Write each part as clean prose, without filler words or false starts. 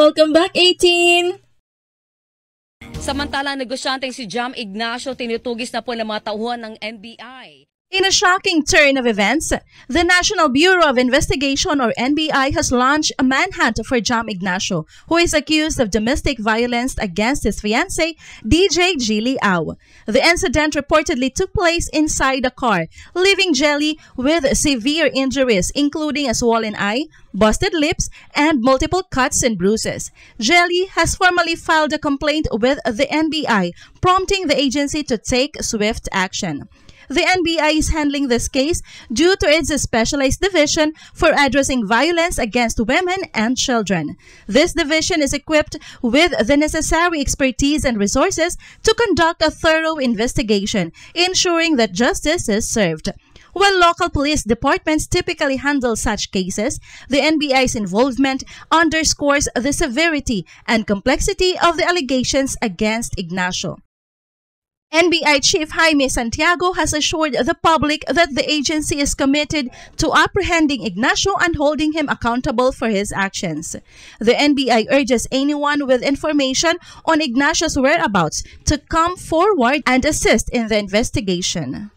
Welcome back, 18! Samantalang negosyanteng si Jam Ignacio tinutugis na po ng mga tauhan ng NBI. In a shocking turn of events, the National Bureau of Investigation or NBI has launched a manhunt for Jam Ignacio, who is accused of domestic violence against his fiancée, DJ Jelly Au. The incident reportedly took place inside a car, leaving Jelly with severe injuries including a swollen eye, busted lips, and multiple cuts and bruises. Jelly has formally filed a complaint with the NBI, prompting the agency to take swift action. The NBI is handling this case due to its specialized division for addressing violence against women and children. This division is equipped with the necessary expertise and resources to conduct a thorough investigation, ensuring that justice is served. While local police departments typically handle such cases, the NBI's involvement underscores the severity and complexity of the allegations against Ignacio. NBI Chief Jaime Santiago has assured the public that the agency is committed to apprehending Ignacio and holding him accountable for his actions. The NBI urges anyone with information on Ignacio's whereabouts to come forward and assist in the investigation.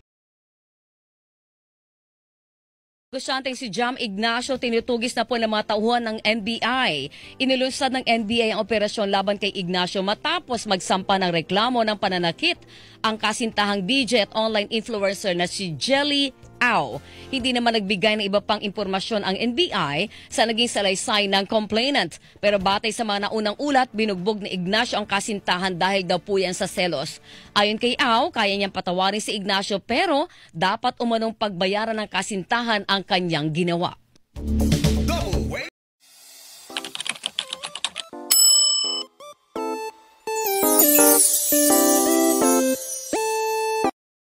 Negosyanteng si Jam Ignacio tinutugis na po ng mga tauhan ng NBI. Inilunsad ng NBI ang operasyon laban kay Ignacio matapos magsampa ng reklamo ng pananakit ang kasintahang DJ at online influencer na si Jelly Au. Hindi naman nagbigay ng iba pang impormasyon ang NBI sa naging salaysay ng complainant. Pero batay sa mga naunang ulat, binugbog ni Ignacio ang kasintahan dahil daw po yan sa selos. Ayon kay Au, kaya niyang patawarin si Ignacio pero dapat umanong pagbayaran ng kasintahan ang kanyang ginawa.